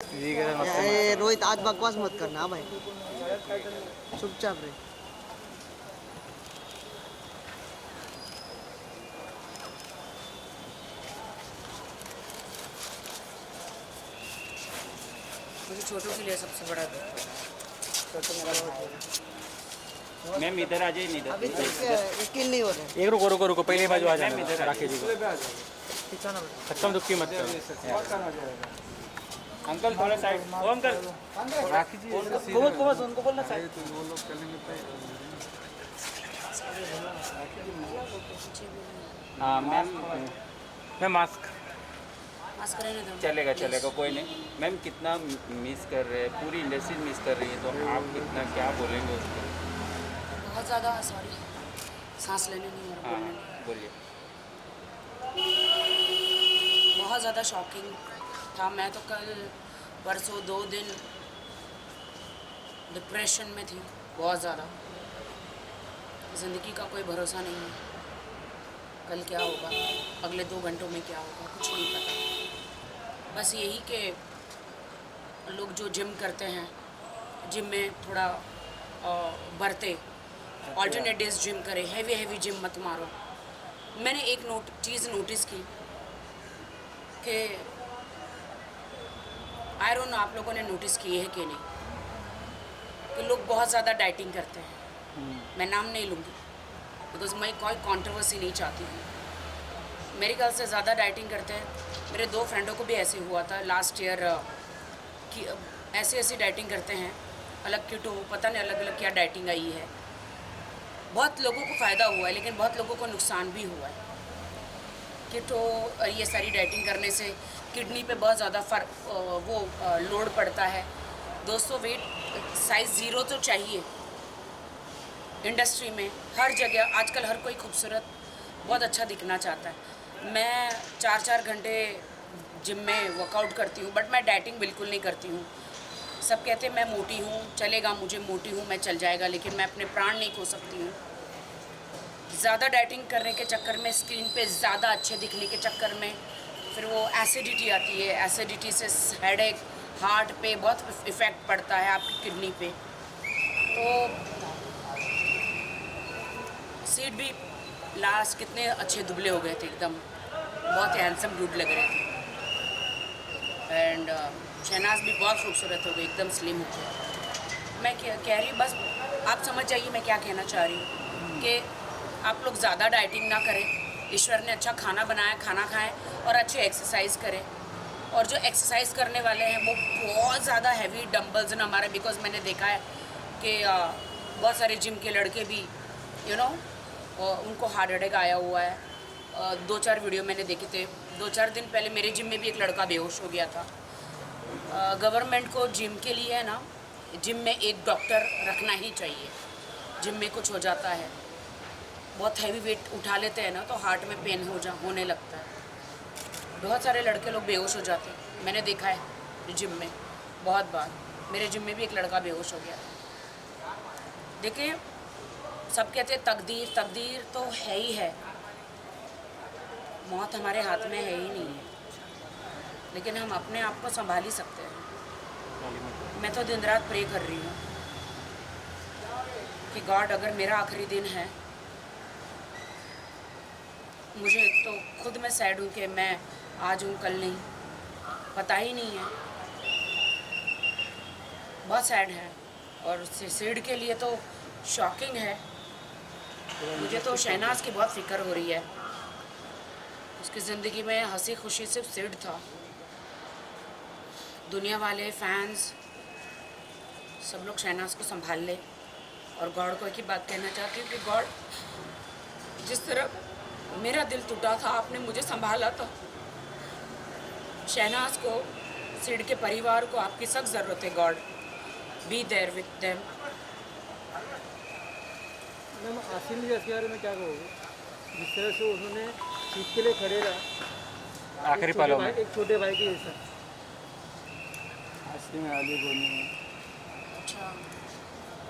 रोहित आज बकवास मत करना भाई, चुपचाप रहे। मुझे छोटों के लिए सबसे बड़ा मैम इधर आ जाइए, इधर अभी तक यकीन नहीं हो रहा है। एक रुको रुको रुको, पहले बाजू आ जाना इधर राखी जी को। खत्म दुखी मत करो। अंकल थोड़ा साइड, ओ अंकल राखी जी उनको बोलना साइड। हाँ मैम, मैं मास्क मास्क रहने दो। चलेगा चलेगा, कोई नहीं। मैम कितना मिस कर रहे हैं, पूरी इंडस्ट्री मिस कर रही है, तो आप कितना क्या बोलेंगे उसको? बहुत ज़्यादा सॉरी, सांस लेने नहीं और हाँ बोलने नहीं। बोलिए। बहुत ज़्यादा शॉकिंग था। मैं तो कल परसों 2 दिन डिप्रेशन में थी, बहुत ज़्यादा। ज़िंदगी का कोई भरोसा नहीं है, कल क्या होगा, अगले 2 घंटों में क्या होगा, कुछ नहीं पता। बस यही कि लोग जो जिम करते हैं, जिम में थोड़ा बढ़ते, ऑल्टरनेट डेज जिम करें, हैवी जिम मत मारो। मैंने एक चीज़ नोटिस की कि आई डोंट नो आप लोगों ने नोटिस किए है कि नहीं, कि लोग बहुत ज़्यादा डाइटिंग करते हैं। मैं नाम नहीं लूँगी बिकॉज मैं कोई कंट्रोवर्सी नहीं चाहती हूँ। मेरे ख्याल से ज़्यादा डाइटिंग करते हैं। मेरे 2 फ्रेंडों को भी ऐसे हुआ था लास्ट ईयर कि ऐसी डाइटिंग करते हैं, अलग कीटो, पता नहीं अलग अलग क्या डाइटिंग आई है। बहुत लोगों को फ़ायदा हुआ है लेकिन बहुत लोगों को नुकसान भी हुआ है। कीटो ये सारी डाइटिंग करने से किडनी पे बहुत ज़्यादा लोड पड़ता है। दोस्तों वेट साइज़ 0 तो चाहिए इंडस्ट्री में, हर जगह आजकल हर कोई खूबसूरत बहुत अच्छा दिखना चाहता है। मैं 4-4 घंटे जिम में वर्कआउट करती हूँ, बट मैं डाइटिंग बिल्कुल नहीं करती हूँ। सब कहते हैं मैं मोटी हूँ, चलेगा, मुझे मोटी हूँ मैं चल जाएगा, लेकिन मैं अपने प्राण नहीं खो सकती हूँ। ज़्यादा डाइटिंग करने के चक्कर में, स्क्रीन पे ज़्यादा अच्छे दिखने के चक्कर में फिर वो एसिडिटी आती है। एसिडिटी से हेडेक, हार्ट पे बहुत इफ़ेक्ट पड़ता है, आपकी किडनी पे। तो सीट भी लास्ट कितने अच्छे दुबले हो गए थे, एकदम बहुत हैंडसम डूड लग रहे थे। एंड शहनाज भी बहुत खूबसूरत हो गई, एकदम स्लिम हो गई। मैं कह रही हूँ, बस आप समझ जाइए मैं क्या कहना चाह रही हूँ कि आप लोग ज़्यादा डाइटिंग ना करें। ईश्वर ने अच्छा खाना बनाया, खाना खाएं और अच्छे एक्सरसाइज करें। और जो एक्सरसाइज करने वाले हैं वो बहुत ज़्यादा हैवी डंबल्स ना मारे, बिकॉज मैंने देखा है कि बहुत सारे जिम के लड़के भी उनको हार्ट अटैक आया हुआ है। 2-4 वीडियो मैंने देखे थे। 2-4 दिन पहले मेरे जिम में भी एक लड़का बेहोश हो गया था। गवर्नमेंट को जिम के लिए है ना, जिम में एक डॉक्टर रखना ही चाहिए। जिम में कुछ हो जाता है, बहुत हैवी वेट उठा लेते हैं ना, तो हार्ट में पेन होने लगता है। बहुत सारे लड़के लोग बेहोश हो जाते हैं, मैंने देखा है जिम में बहुत बार। मेरे जिम में भी एक लड़का बेहोश हो गया। देखिए, सब कहते हैं तकदीर तो है ही है, मौत हमारे हाथ में है ही नहीं है, लेकिन हम अपने आप को संभाल ही सकते हैं। मैं तो दिन रात प्रे कर रही हूँ कि गॉड, अगर मेरा आखिरी दिन है, मुझे तो खुद मैं सैड हूँ कि मैं आज हूँ कल नहीं, पता ही नहीं है, बहुत सैड है। और सिड के लिए तो शॉकिंग है। मुझे तो शहनाज की बहुत फिक्र हो रही है। उसकी ज़िंदगी में हंसी खुशी सिर्फ सिड था। दुनिया वाले, फैंस, सब लोग शहनाज को संभाल ले। और गॉड को एक ही बात कहना चाहती हूँ कि गॉड, जिस तरह मेरा दिल टूटा था, आपने मुझे संभाला था। शहनाज को, सिड के परिवार को आपकी सख्त ज़रूरत है। God, be there with them. Ma'am Asim जैसे के बारे में क्या कहोगे, जिस तरह से उन्होंने सीट के लिए खड़े रहा आखिरी पलों में, एक छोटे भाई के जैसा। आसिम अली गोनी। अच्छा,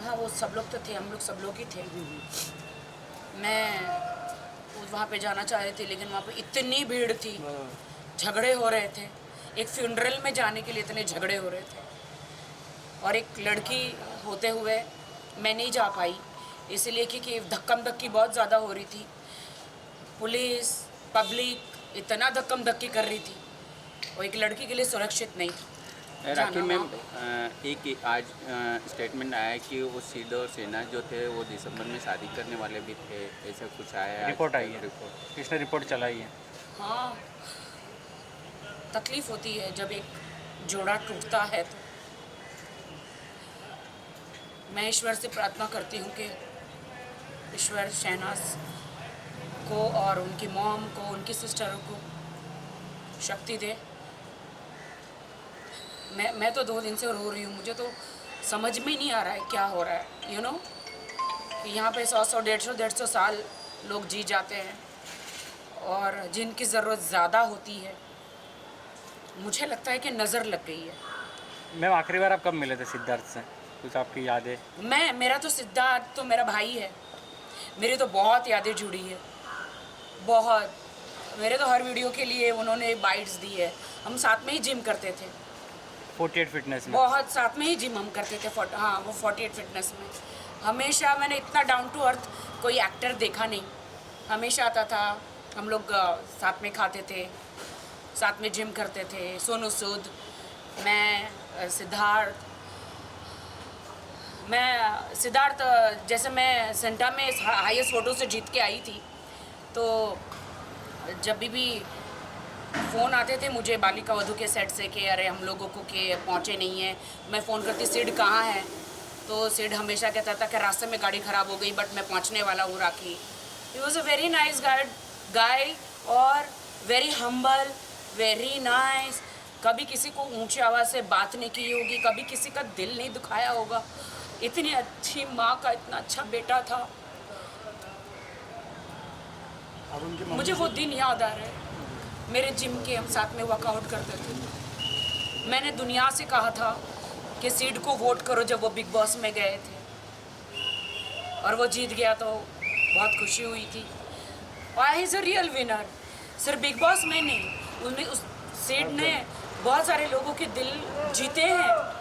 हाँ, वो सब लोग तो थे, हम लोग सब लोग ही थे। मैं वहाँ पे जाना चाह रही थी, लेकिन वहाँ पे इतनी भीड़ थी, झगड़े हो रहे थे। एक फ्यूनरल में जाने के लिए इतने झगड़े हो रहे थे, और एक लड़की होते हुए मैं नहीं जा पाई इसलिए क्योंकि धक्कम धक्की बहुत ज़्यादा हो रही थी। पुलिस पब्लिक इतना धक्कम धक्की कर रही थी, और एक लड़की के लिए सुरक्षित नहीं था। राखी मैम, एक आज स्टेटमेंट आया है कि वो सिड और सेना जो थे वो दिसंबर में शादी करने वाले भी थे, ऐसा कुछ आया है? रिपोर्ट आई है, किसने रिपोर्ट चलाई है? हाँ, तकलीफ होती है जब एक जोड़ा टूटता है। तो मैं ईश्वर से प्रार्थना करती हूँ कि ईश्वर शहनाज को और उनकी मॉम को, उनकी सिस्टरों को शक्ति दे। मैं तो 2 दिन से रो रही हूँ, मुझे तो समझ में ही नहीं आ रहा है क्या हो रहा है। यू नो कि यहाँ पे 100 150 साल लोग जी जाते हैं, और जिनकी ज़रूरत ज़्यादा होती है, मुझे लगता है कि नज़र लग गई है। मैम आखिरी बार आप कब मिले थे सिद्धार्थ से, कुछ आपकी यादें? मेरा तो सिद्धार्थ तो मेरा भाई है, मेरी तो बहुत यादें जुड़ी है, बहुत। मेरे तो हर वीडियो के लिए उन्होंने बाइट्स दी है। हम साथ में ही जिम करते थे, 48 फिटनेस में। बहुत साथ में ही जिम हम करते थे। हाँ, वो 48 फिटनेस में हमेशा मैंने इतना डाउन टू अर्थ कोई एक्टर देखा नहीं। हमेशा आता था, हम लोग साथ में खाते थे, साथ में जिम करते थे। सोनू सूद, मैं सिद्धार्थ जैसे मैं सेंटा में हाईएस्ट फोटो से जीत के आई थी, तो जब भी फ़ोन आते थे मुझे बालिका वधू के सेट से कि अरे हम लोगों को के पहुँचे नहीं हैं, मैं फ़ोन करती सिड कहाँ है, तो सिड हमेशा कहता था कि रास्ते में गाड़ी ख़राब हो गई बट मैं पहुँचने वाला हूँ राखी। ही was a very nice guy और वेरी हम्बल, वेरी नाइस। कभी किसी को ऊंची आवाज़ से बात नहीं की होगी, कभी किसी का दिल नहीं दुखाया होगा। इतनी अच्छी माँ का इतना अच्छा बेटा था। मुझे वो दिन याद आ रहा है, मेरे जिम के हम साथ में वर्कआउट करते थे। मैंने दुनिया से कहा था कि सीड को वोट करो जब वो बिग बॉस में गए थे, और वो जीत गया तो बहुत खुशी हुई थी। और he is a real winner. सिर्फ बिग बॉस में नहीं, उन्हें उस सीड ने बहुत सारे लोगों के दिल जीते हैं।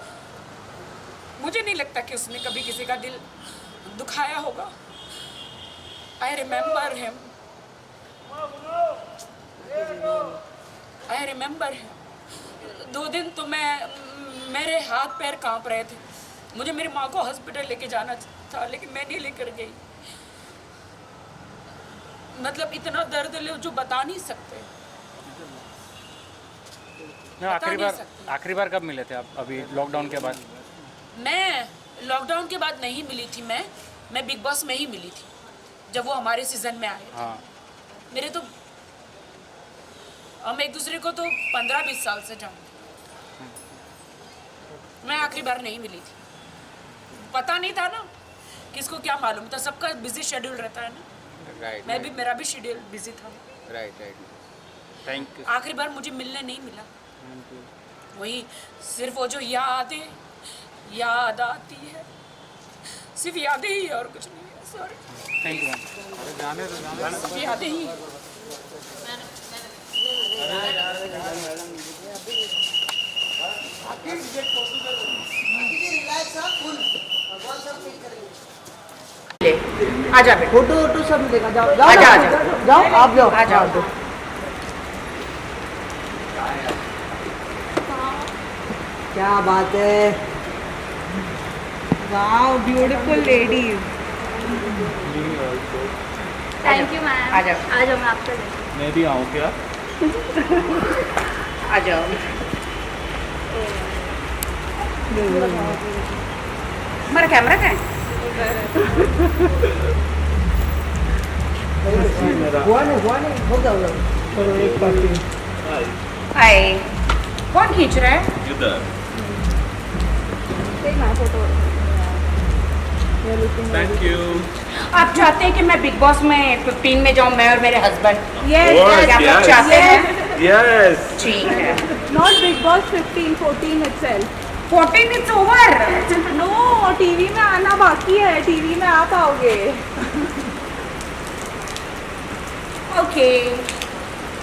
मुझे नहीं लगता कि उसने कभी किसी का दिल दुखाया होगा। I remember him, I remember him. 2 दिन तो मेरे हाथ पैर कांप रहे थे। मुझे मेरी माँ को हॉस्पिटल लेके जाना था, लेकिन मैं नहीं लेकर गई। मतलब इतना दर्द ले जो बता नहीं सकते। आखिरी बार कब मिले थे आप? अभी लॉकडाउन के बाद? मैं लॉकडाउन के बाद नहीं मिली थी, मैं बिग बॉस में ही मिली थी जब वो हमारे सीजन में आए थे। हाँ। मेरे तो हम एक दूसरे को तो 15-20 साल से जानते। मैं आखिरी बार नहीं मिली थी, पता नहीं था ना, किसको क्या मालूम था। सबका बिजी शेड्यूल रहता है ना। राइट। मेरा भी शेड्यूल बिजी था। राइट। Thank you. आखिरी बार मुझे मिलने नहीं मिला। वही सिर्फ वो जो याद आती है, सिर्फ यादें ही, और कुछ नहीं है। सॉरी। Thank you. सिर्फ यादें ही। आजा बेटा, फोटो सब मिलेगा। जाओ आजा। जाओ, आप जाओ, आ जाओ। क्या बात है। Wow, beautiful ladies. Thank you ma'am. आ जाओ। आ जाओ, मैं आपका मैं भी आऊँ क्या? आ जाओ। हमारा कैमरा कहाँ है? हुआ नहीं, हो गया। चलो एक पार्टी। हाय, कौन खींच रहा है? Thank you. आप चाहते हैं कि मैं बिग बॉस में 15 में जाऊं, मैं और मेरे हस्बैंड? Yes, क्या आप चाहते हैं? यस। ठीक है। Not Big Boss 15, 14 itself. 14 it's over. No, TV में आना बाकी है, टीवी में आप आओगे। ओके।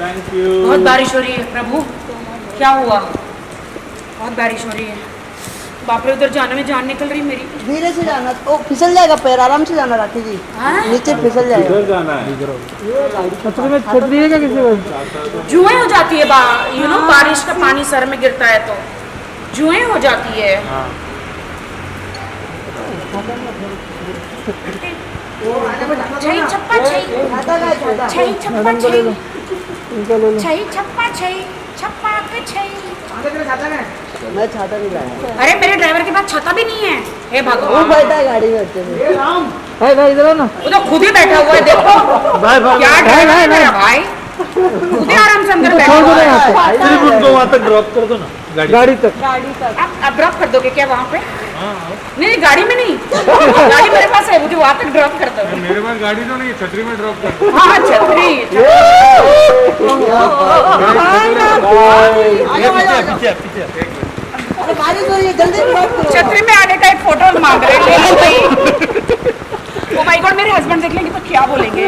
Thank you. बहुत बारिश हो रही है प्रभु। क्या हुआ? बहुत बारिश हो रही है। बाप रे, उधर जाने में जान निकल रही मेरी। धीरे से जाना, ओ फिसल जाएगा पैर, आराम से जाना राखी जी, हाँ? नीचे फिसल जाएगा। किधर जाना है? छतरी में छतरी है क्या किसी को? जुएं हो जाती है बारिश का पानी सर में गिरता है तो जुएं हो जाती है। छई छप्पा छई छई छप्पा छई छई छप्पा छई छप्पा के छई। मैं छाता नहीं लाया। अरे मेरे ड्राइवर के पास छाता भी नहीं है। हे वो भगवान, बैठा है गाड़ी में अच्छे से। भाई भाई इधर आओ ना। वो तो खुद ही बैठा हुआ है, देखो भाई भाई क्या ड्राइवर है मेरा भाई, खुद ही आराम से अंदर बैठा हुआ है। सिर्फ उनको वहाँ तक ड्रॉप कर दो ना गाड़ी तक। अब ड्रॉप कर दोगे क्या वहाँ पे? नहीं गाड़ी में नहीं, गाड़ी मेरे पास है, मुझे वहाँ तक ड्रॉप कर दो। मेरे पास गाड़ी तो नहीं है, छतरी में ड्रॉप कर दो। हाँ छतरी। अरे बारिश हो रही है, जल्दी ड्रॉप करो। छतरी में आने का एक फोटो मांग रहे हैं, ले लो भाई। ओ माय गॉड, मेरे हस्बैंड देख लेंगे तो क्या बोलेंगे?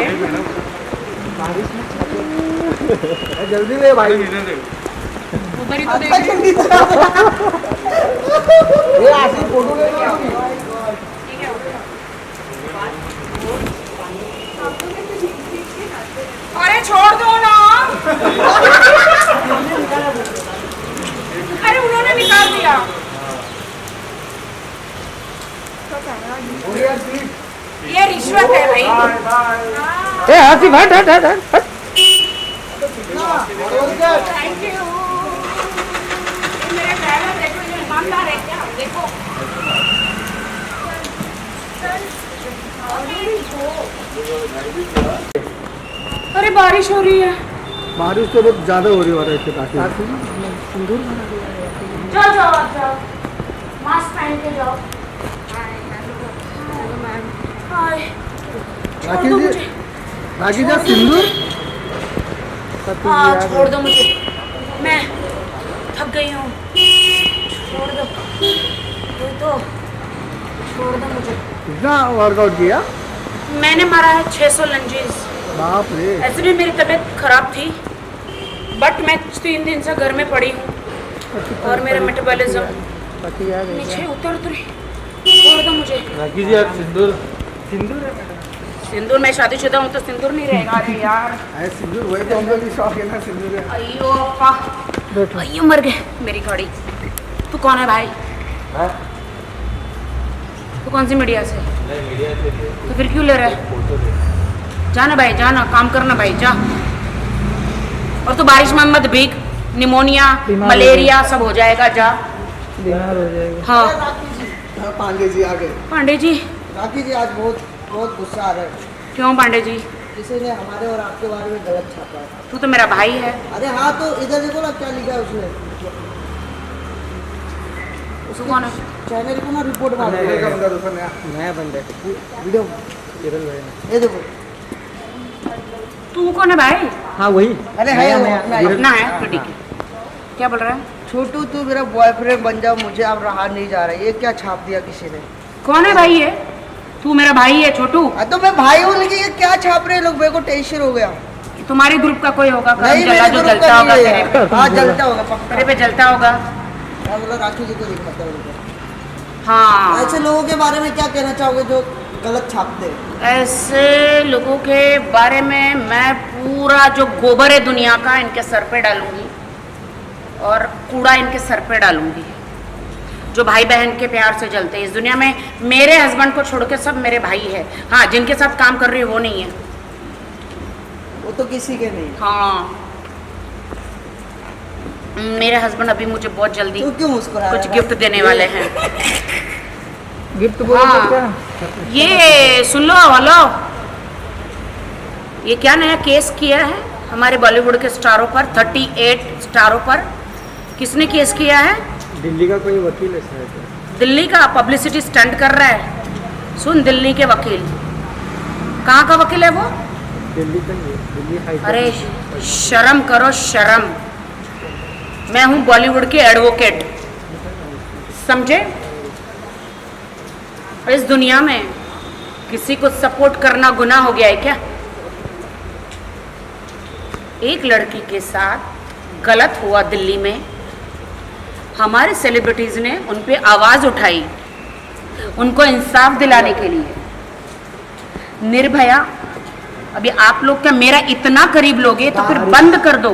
जल्दी ले भाई। उधर ही तो देख। ये आशी फोटो ले लो। अरे छोड़ दो ना। अरे उन्होंने निकाल दिया। ये रिश्वत है भाई। ए आशी हट हट हट हट। Thank you. मेरे ड्राइवर देखो, ये ईमानदार है क्या? देखो अरे बारिश हो रही है। बारिश तो बहुत ज्यादा हो रही है इसके काफी। जाओ जाओ आप जाओ, मास्क पहन के जाओ। हाय, छोड़ दो मुझे। राखी जी सिंदूर। हाँ छोड़ दो मुझे, मैं थक गई हूँ। छोड़ दो, कोई तो छोड़ दो मुझे। कितना वर्कआउट किया? मैंने मारा है 600 लंजेस। बाप रे। ऐसे भी मेरी तबीयत खराब थी, बट मैं 3 दिन से घर में पड़ी हूँ और मेरा मेटाबॉलिज्म नीचे उतरी। छोड़ दो मुझे। राखी जी आप सिंदूर सिंदूर है मैडम। सिंदूर, मैं शादीशुदा हूँ तो सिंदूर नहीं रहेगा। अरे यार, अरे सिंदूर वही तो हम लोग की शौक है ना, सिंदूर है। अयो अप्पा, अयो मर गए मेरी गाड़ी। तू कौन है भाई? तू कौन सी मीडिया से? तो फिर क्यों ले रहा है? जाना भाई, जाना, काम करना भाई, जा। और तू बारिश में मत भीग, निमोनिया मलेरिया सब हो जाएगा, जा। बीमार हो जाएगा। हाँ पांडे जी आ गए। पांडे जी। राखी जी आज बहुत बहुत गुस्सा आ रहा है। क्यों पांडे जी? किसी ने हमारे और आपके बारे में गलत छापा है। तू तो मेरा भाई है। अरे हाँ, तो इधर देखो ना क्या लिखा है उसने। तू कौन है? चैनल को ना रिपोर्ट मार नया बंदा है। वीडियो केरल भाई। ये देखो। तू कौन है भाई? हाँ वही। अरे है वो अपना है तो ठीक है। क्या बोल रहा है? छोटू तू मेरा बॉयफ्रेंड बन जाओ, मुझे अब रहा नहीं जा रहा है। ये क्या छाप दिया किसी ने? कौन है भाई ये? तू मेरा भाई है छोटू। तो मैं भाई हूँ, लेकिन ये क्या छाप रहे हैं लोग? मेरे को टेंशन हो गया। तुम्हारे ग्रुप का कोई होगा, नहीं, जला मेरे जो ग्रुप जलता का होगा नहीं तेरे पे। है। हाँ जलता होगा पक्का। तेरे पे जलता होगा। मैं बोला राखी जी को दिखाता हूँ। हाँ, ऐसे लोगों के बारे में क्या कहना चाहोगे जो गलत छापते हैं? ऐसे लोगों के बारे में मैं पूरा जो गोबर है दुनिया का इनके सर पे डालूंगी और कूड़ा इनके सर पे डालूंगी। जो भाई बहन के प्यार से जलते हैं इस दुनिया में, मेरे हस्बैंड को छोड़ के सब मेरे भाई है। हाँ, जिनके साथ काम कर रही है वो नहीं है। वो तो किसी के नहीं। हाँ, मेरे हस्बैंड अभी मुझे बहुत जल्दी तू क्यों मुस्कुरा कुछ गिफ्ट देने वाले हैं। गिफ्ट बोलो हाँ। तो क्या? ये सुन लो, हेलो, ये क्या नया केस किया है हमारे बॉलीवुड के स्टारों पर, 38 स्टारों पर। किसने केस किया है? दिल्ली का कोई वकील है शायद। दिल्ली का पब्लिसिटी स्टंट कर रहा है। सुन, दिल्ली के वकील, कहाँ का वकील है वो? दिल्ली का ही है, दिल्ली हाई कोर्ट। अरे शर्म करो, शर्म। मैं हूँ बॉलीवुड के एडवोकेट, समझे? इस दुनिया में किसी को सपोर्ट करना गुनाह हो गया है क्या? एक लड़की के साथ गलत हुआ दिल्ली में, हमारे सेलिब्रिटीज़ ने उन पे आवाज़ उठाई उनको इंसाफ दिलाने के लिए। निर्भया, अभी आप लोग क्या मेरा इतना करीब लोगे तो फिर बंद कर दो।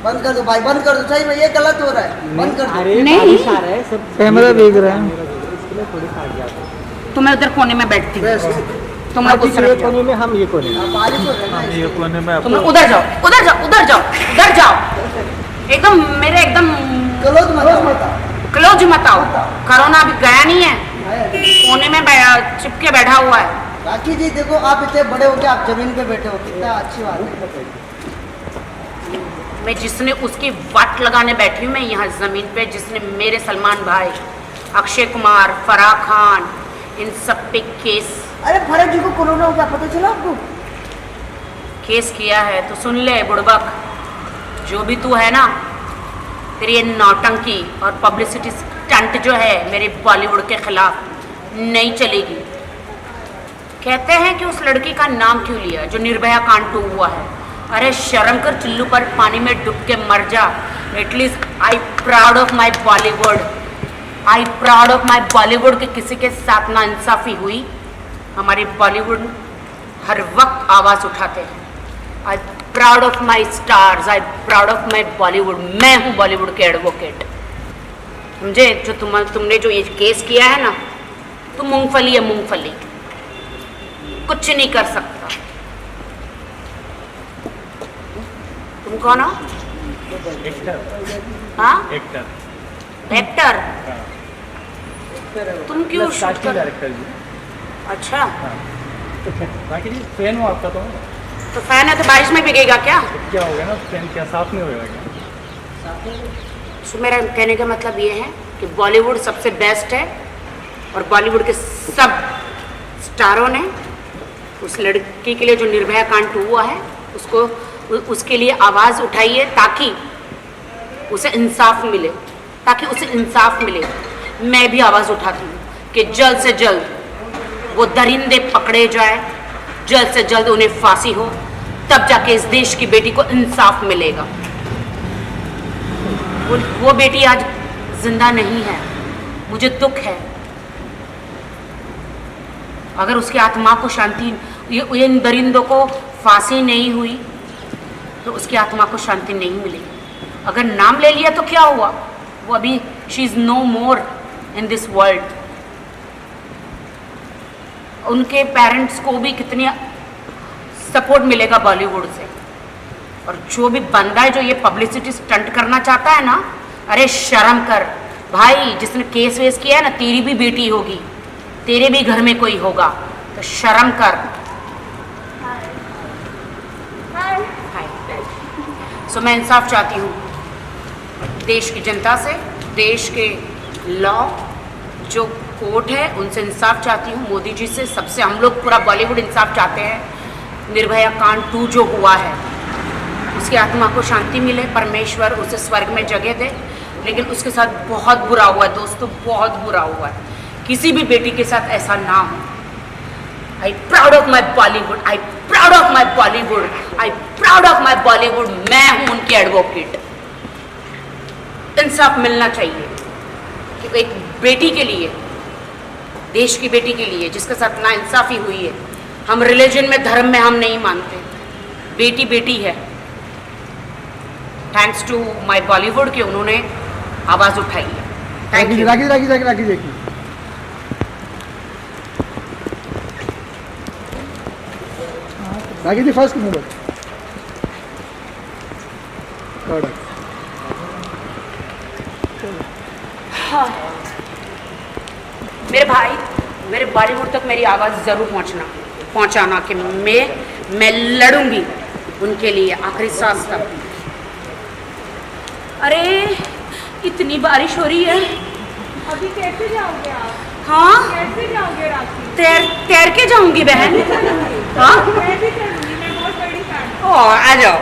बंद कर दो भाई, बंद कर दो, सही में ये गलत हो रहा है, बंद कर दो। नहीं, कैमरा देख रहे हैं। तो मैं उधर कोने में बैठती हूँ, तुम लोग उस तरफ जाओ। में हम ये कोने बारिश हो रहा है ना, ये कोने में तुम लोग उधर जाओ, उधर जाओ, उधर जाओ, उधर जाओ, एकदम मेरे एकदम क्लोज मत आओ। क्लोज मत आओ। कोरोना अभी गया नहीं है, कोने में चिपके बैठा हुआ है। राखी जी देखो, आप इतने बड़े हो के आप जमीन पे बैठे हो, कितना अच्छी बात है। मैं जिसने उसकी वाट लगाने बैठी हूँ मैं यहाँ ज़मीन पे, जिसने मेरे सलमान भाई, अक्षय कुमार, फराह खान, इन सब पे केस अरे भरत जी को कोरोना हो गया, पता चला आपको? केस किया है तो सुन ले बुड़बक, जो भी तू है ना, तेरी ये नौटंकी और पब्लिसिटी स्टंट जो है मेरे बॉलीवुड के खिलाफ नहीं चलेगी। कहते हैं कि उस लड़की का नाम क्यों लिया जो निर्भया कांड 2 हुआ है। अरे शर्म कर, चुल्लू पर पानी में डूब के मर जा। At least I proud of my Bollywood, I proud of my Bollywood कि किसी के साथ ना इंसाफी हुई। हमारी बॉलीवुड हर वक्त आवाज़ उठाते हैं। I proud of my stars, I proud of my Bollywood. मैं हूँ बॉलीवुड के एडवोकेट, समझे? जो तुमने जो ये केस किया है ना, तुम मूंगफली है, मूंगफली, कुछ नहीं कर सकता। तुम कौन हो? हाँ, एक्टर। तुम क्यों शूट कर? डायरेक्टर जी। अच्छा, बाकी जी फैन हो आपका तो फैन है तो बारिश में भीगेगा क्या? क्या हो गया ना, फैन क्या साफ नहीं होगा क्या? तो मेरा कहने का मतलब ये है कि बॉलीवुड सबसे बेस्ट है और बॉलीवुड के सब स्टारों ने उस लड़की के लिए जो निर्भया कांड हुआ है उसके लिए आवाज़ उठाई है ताकि उसे इंसाफ मिले, ताकि उसे इंसाफ मिले। मैं भी आवाज़ उठाती हूँ कि जल्द से जल्द वो दरिंदे पकड़े जाए, जल्द से जल्द उन्हें फांसी हो, तब जाके इस देश की बेटी को इंसाफ मिलेगा। वो बेटी आज जिंदा नहीं है, मुझे दुख है। अगर उसकी आत्मा को शांति, इन दरिंदों को फांसी नहीं हुई तो उसकी आत्मा को शांति नहीं मिलेगी। अगर नाम ले लिया तो क्या हुआ? वो अभी she is no more in this world. उनके पेरेंट्स को भी कितनी सपोर्ट मिलेगा बॉलीवुड से। और जो भी बंदा है जो ये पब्लिसिटी स्टंट करना चाहता है ना, अरे शर्म कर भाई। जिसने केस वेस किया है ना, तेरी भी बेटी होगी, तेरे भी घर में कोई होगा, तो शर्म कर। सो मैं इंसाफ चाहती हूँ देश की जनता से, देश के लॉ जो कोर्ट है उनसे इंसाफ चाहती हूँ, मोदी जी से, सबसे। हम लोग पूरा बॉलीवुड इंसाफ चाहते हैं। निर्भया कांड 2 जो हुआ है उसकी आत्मा को शांति मिले, परमेश्वर उसे स्वर्ग में जगह दे। लेकिन उसके साथ बहुत बुरा हुआ है दोस्तों, बहुत बुरा हुआ है। किसी भी बेटी के साथ ऐसा ना हो। I proud of my Bollywood, I proud of my Bollywood, I proud of my Bollywood. मैं हूँ उनकी एडवोकेट। इंसाफ मिलना चाहिए कि एक बेटी के लिए, देश की बेटी के लिए जिसके साथ ना इंसाफी हुई है। हम रिलीजन में, धर्म में हम नहीं मानते, बेटी बेटी है। थैंक्स टू माई बॉलीवुड कि उन्होंने आवाज़ उठाई है। Thank you. Rakhi ji first number. हाँ, मेरे भाई, मेरे बॉलीवुड तक मेरी आवाज़ ज़रूर पहुंचाना कि मैं लड़ूंगी उनके लिए आखिरी सांस तक। अरे इतनी बारिश हो रही है, अभी कैसे जाओगे आप? हाँ कैसे जाओगे राखी? तैर के जाऊंगी बहन। हाँ, मैं भी चलूंगी, मैं बहुत बड़ी फैन। ओ आ जाओ।